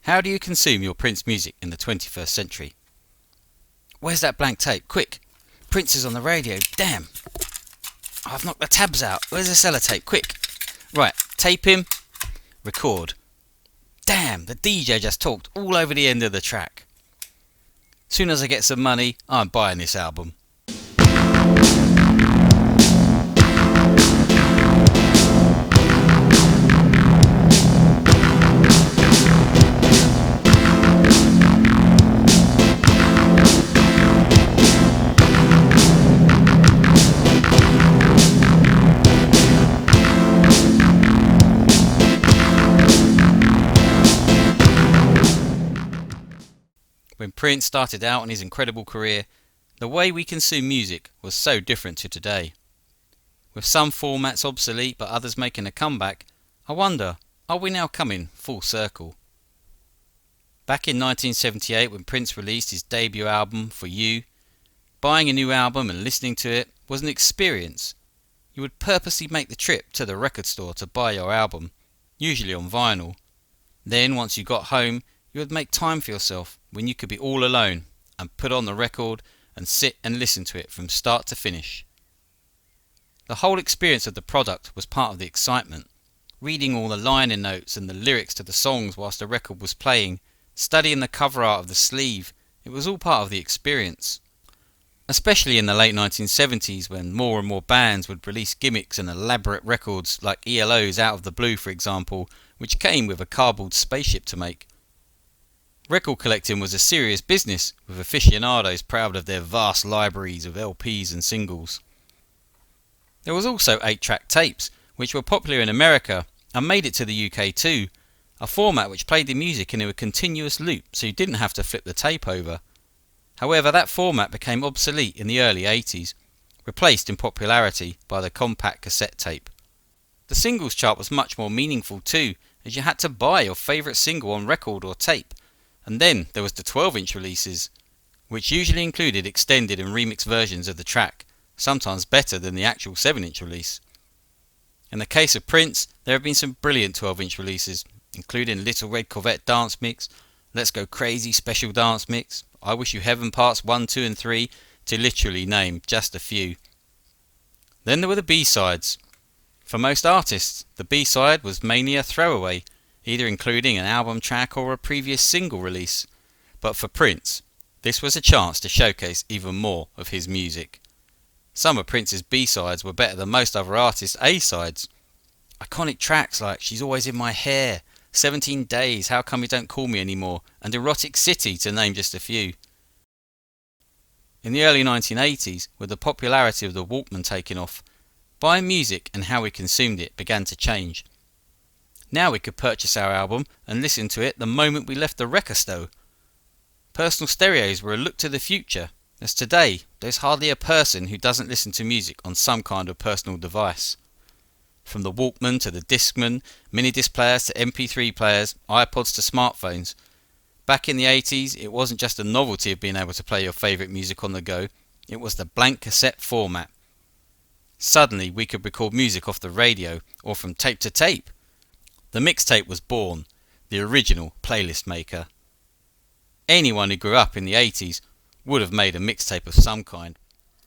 How do you consume your Prince music in the 21st century? Where's that blank tape? Quick! Prince is on the radio. Damn! I've knocked the tabs out. Where's the sellotape? Quick! Right, tape him. Record. Damn! The DJ just talked all over the end of the track. Soon as I get some money, I'm buying this album. When Prince started out on his incredible career, the way we consume music was so different to today. With some formats obsolete but others making a comeback, I wonder, are we now coming full circle? Back in 1978, when Prince released his debut album, For You, buying a new album and listening to it was an experience. You would purposely make the trip to the record store to buy your album, usually on vinyl. Then, once you got home, you would make time for yourself when you could be all alone and put on the record and sit and listen to it from start to finish. The whole experience of the product was part of the excitement. Reading all the liner notes and the lyrics to the songs whilst the record was playing, studying the cover art of the sleeve, it was all part of the experience. Especially in the late 1970s, when more and more bands would release gimmicks and elaborate records like ELO's Out of the Blue, for example, which came with a cardboard spaceship to make. Record collecting was a serious business, with aficionados proud of their vast libraries of LPs and singles. There was also 8-track tapes, which were popular in America and made it to the UK too, a format which played the music in a continuous loop so you didn't have to flip the tape over. However, that format became obsolete in the early 80s, replaced in popularity by the compact cassette tape. The singles chart was much more meaningful too, as you had to buy your favourite single on record or tape. And then there was the 12-inch releases, which usually included extended and remixed versions of the track, sometimes better than the actual 7-inch release. In the case of Prince, there have been some brilliant 12-inch releases, including Little Red Corvette Dance Mix, Let's Go Crazy Special Dance Mix, I Wish You Heaven Parts 1, 2 and 3, to literally name just a few. Then there were the B-sides. For most artists, the B-side was mainly a throwaway, either including an album track or a previous single release. But for Prince, this was a chance to showcase even more of his music. Some of Prince's B-sides were better than most other artists' A-sides. Iconic tracks like She's Always in My Hair, 17 Days, How Come You Don't Call Me Anymore, and Erotic City, to name just a few. In the early 1980s, with the popularity of the Walkman taking off, buying music and how we consumed it began to change. Now we could purchase our album and listen to it the moment we left the record store. Personal stereos were a look to the future, as today there's hardly a person who doesn't listen to music on some kind of personal device. From the Walkman to the Discman, mini-disc players to MP3 players, iPods to smartphones. Back in the 80s, it wasn't just a novelty of being able to play your favourite music on the go, it was the blank cassette format. Suddenly we could record music off the radio or from tape to tape. The mixtape was born, the original playlist maker. Anyone who grew up in the 80s would have made a mixtape of some kind,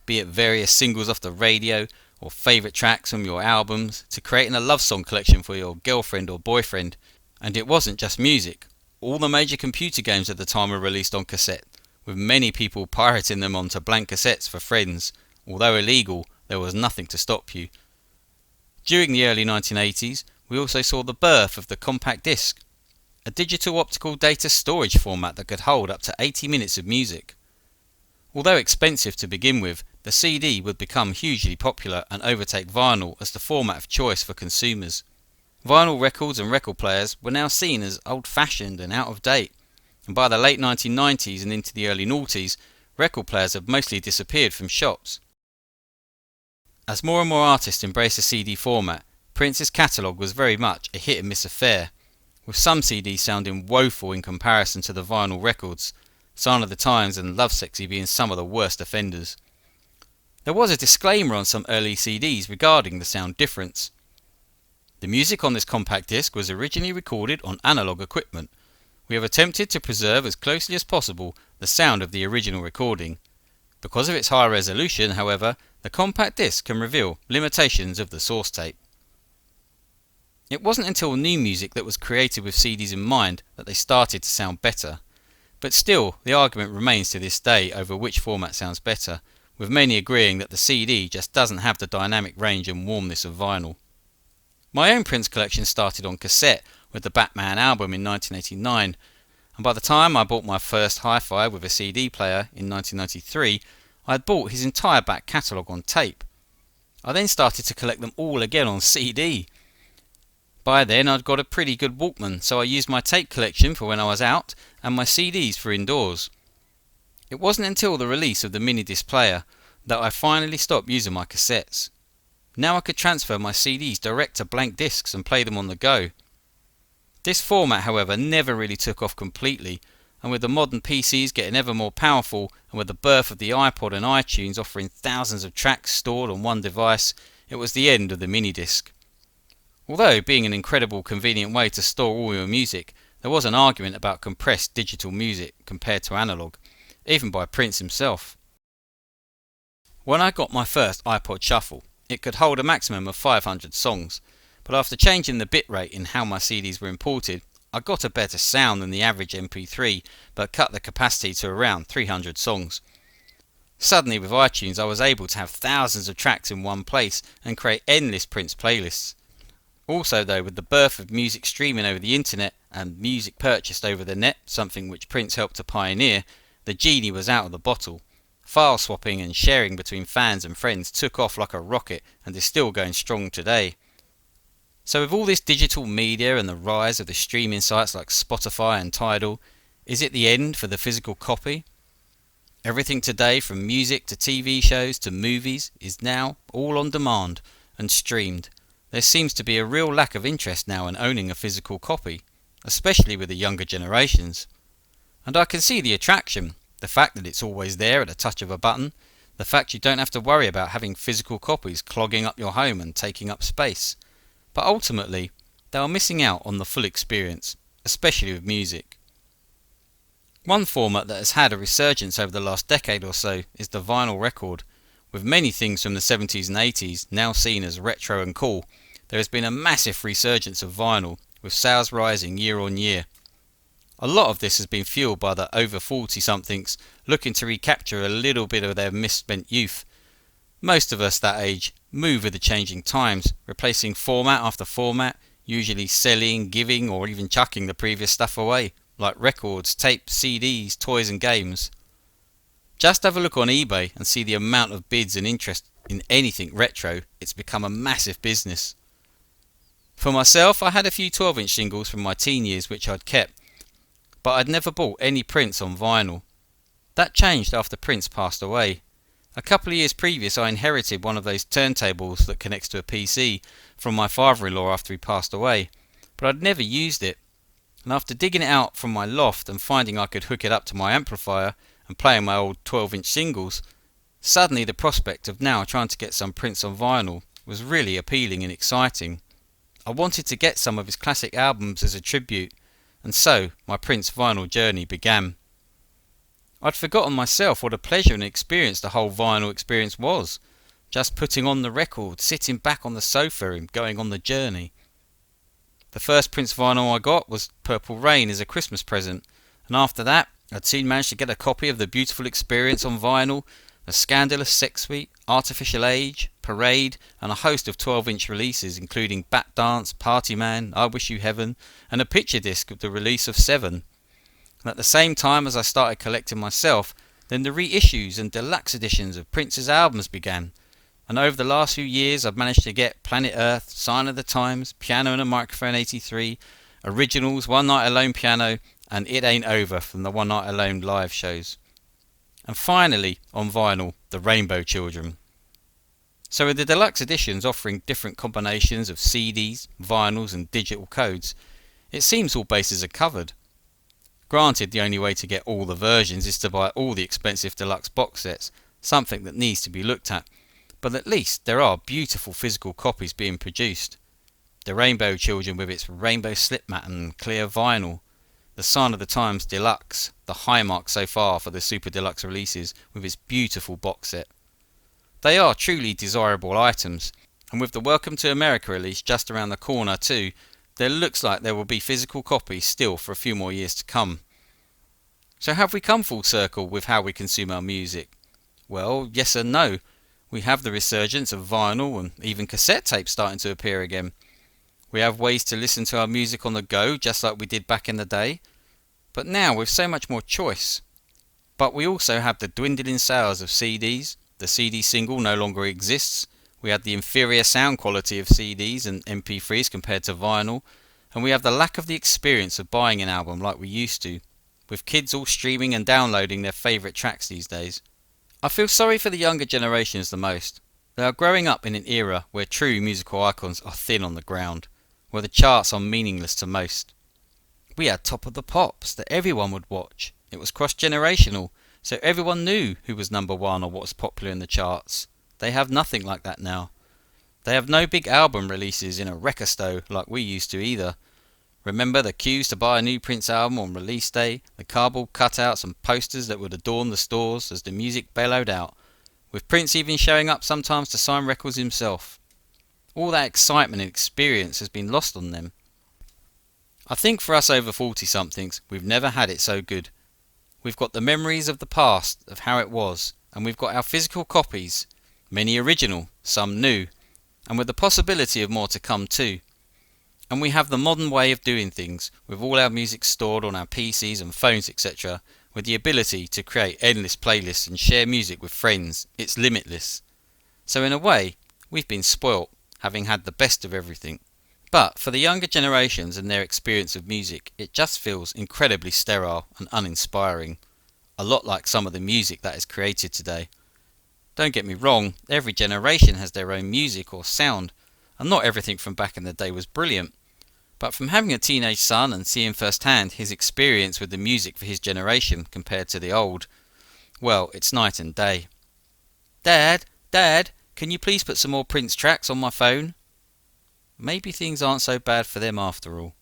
be it various singles off the radio or favourite tracks from your albums, to creating a love song collection for your girlfriend or boyfriend. And it wasn't just music. All the major computer games at the time were released on cassette, with many people pirating them onto blank cassettes for friends. Although illegal, there was nothing to stop you. During the early 1980s, we also saw the birth of the compact disc, a digital optical data storage format that could hold up to 80 minutes of music. Although expensive to begin with, the CD would become hugely popular and overtake vinyl as the format of choice for consumers. Vinyl records and record players were now seen as old-fashioned and out of date, and by the late 1990s and into the early noughties, record players had mostly disappeared from shops. As more and more artists embraced the CD format, Prince's catalogue was very much a hit and miss affair, with some CDs sounding woeful in comparison to the vinyl records, Sign of the Times and Lovesexy being some of the worst offenders. There was a disclaimer on some early CDs regarding the sound difference. The music on this compact disc was originally recorded on analogue equipment, we have attempted to preserve as closely as possible the sound of the original recording. Because of its high resolution, however, the compact disc can reveal limitations of the source tape. It wasn't until new music that was created with CDs in mind that they started to sound better. But still, the argument remains to this day over which format sounds better, with many agreeing that the CD just doesn't have the dynamic range and warmness of vinyl. My own Prince collection started on cassette with the Batman album in 1989, and by the time I bought my first hi-fi with a CD player in 1993, I had bought his entire back catalogue on tape. I then started to collect them all again on CD. By then I'd got a pretty good Walkman, so I used my tape collection for when I was out and my CDs for indoors. It wasn't until the release of the mini-disc player that I finally stopped using my cassettes. Now I could transfer my CDs direct to blank discs and play them on the go. This format, however, never really took off completely, and with the modern PCs getting ever more powerful and with the birth of the iPod and iTunes offering thousands of tracks stored on one device, it was the end of the mini-disc. Although being an incredible convenient way to store all your music, there was an argument about compressed digital music compared to analog, even by Prince himself. When I got my first iPod Shuffle, it could hold a maximum of 500 songs, but after changing the bitrate in how my CDs were imported, I got a better sound than the average MP3, but cut the capacity to around 300 songs. Suddenly with iTunes I was able to have thousands of tracks in one place and create endless Prince playlists. Also though, with the birth of music streaming over the internet and music purchased over the net, something which Prince helped to pioneer, the genie was out of the bottle. File swapping and sharing between fans and friends took off like a rocket and is still going strong today. So with all this digital media and the rise of the streaming sites like Spotify and Tidal, is it the end for the physical copy? Everything today, from music to TV shows to movies, is now all on demand and streamed. There seems to be a real lack of interest now in owning a physical copy, especially with the younger generations. And I can see the attraction, the fact that it's always there at a touch of a button, the fact you don't have to worry about having physical copies clogging up your home and taking up space. But ultimately, they are missing out on the full experience, especially with music. One format that has had a resurgence over the last decade or so is the vinyl record. With many things from the 70s and 80s now seen as retro and cool, there has been a massive resurgence of vinyl, with sales rising year on year. A lot of this has been fueled by the over 40-somethings looking to recapture a little bit of their misspent youth. Most of us that age move with the changing times, replacing format after format, usually selling, giving or even chucking the previous stuff away, like records, tapes, CDs, toys and games. Just have a look on eBay and see the amount of bids and interest in anything retro. It's become a massive business. For myself, I had a few 12-inch singles from my teen years which I'd kept, but I'd never bought any Prince on vinyl. That changed after Prince passed away. A couple of years previous I inherited one of those turntables that connects to a PC from my father-in-law after he passed away, but I'd never used it. And after digging it out from my loft and finding I could hook it up to my amplifier and playing my old 12-inch singles, suddenly the prospect of now trying to get some Prince on vinyl was really appealing and exciting. I wanted to get some of his classic albums as a tribute, and so my Prince vinyl journey began. I'd forgotten myself what a pleasure and experience the whole vinyl experience was, just putting on the record, sitting back on the sofa and going on the journey. The first Prince vinyl I got was Purple Rain as a Christmas present, and after that I'd soon managed to get a copy of The Beautiful Experience on vinyl, The Scandalous Sex Suite, Artificial Age, Parade, and a host of 12-inch releases including Bat Dance, Party Man, I Wish You Heaven, and a picture disc of the release of Seven. And at the same time as I started collecting myself, then the reissues and deluxe editions of Prince's albums began, and over the last few years I've managed to get Planet Earth, Sign of the Times, Piano and a Microphone 83, Originals, One Night Alone Piano, and It Ain't Over from the One Night Alone live shows. And finally, on vinyl, The Rainbow Children. So with the deluxe editions offering different combinations of CDs, vinyls and digital codes, it seems all bases are covered. Granted, the only way to get all the versions is to buy all the expensive deluxe box sets, something that needs to be looked at, but at least there are beautiful physical copies being produced. The Rainbow Children with its rainbow slip mat and clear vinyl, the Sign of the Times Deluxe, the high mark so far for the Super Deluxe releases, with its beautiful box set. They are truly desirable items, and with the Welcome to America release just around the corner too, there looks like there will be physical copies still for a few more years to come. So have we come full circle with how we consume our music? Well, yes and no. We have the resurgence of vinyl and even cassette tapes starting to appear again. We have ways to listen to our music on the go, just like we did back in the day, but now with so much more choice. But we also have the dwindling sales of CDs. The CD single no longer exists. We have the inferior sound quality of CDs and MP3s compared to vinyl, and we have the lack of the experience of buying an album like we used to, with kids all streaming and downloading their favourite tracks these days. I feel sorry for the younger generations the most. They are growing up in an era where true musical icons are thin on the ground, where the charts are meaningless to most. We had Top of the Pops that everyone would watch. It was cross-generational, so everyone knew who was number one or what was popular in the charts. They have nothing like that now. They have no big album releases in a record store like we used to either. Remember the queues to buy a new Prince album on release day, the cardboard cutouts and posters that would adorn the stores as the music bellowed out, with Prince even showing up sometimes to sign records himself. All that excitement and experience has been lost on them. I think for us over 40-somethings, we've never had it so good. We've got the memories of the past, of how it was, and we've got our physical copies, many original, some new, and with the possibility of more to come too. And we have the modern way of doing things, with all our music stored on our PCs and phones etc., with the ability to create endless playlists and share music with friends. It's limitless. So in a way, we've been spoilt, having had the best of everything. But for the younger generations and their experience of music, it just feels incredibly sterile and uninspiring. A lot like some of the music that is created today. Don't get me wrong, every generation has their own music or sound, and not everything from back in the day was brilliant. But from having a teenage son and seeing firsthand his experience with the music for his generation compared to the old, well, it's night and day. Dad, can you please put some more Prince tracks on my phone? Maybe things aren't so bad for them after all.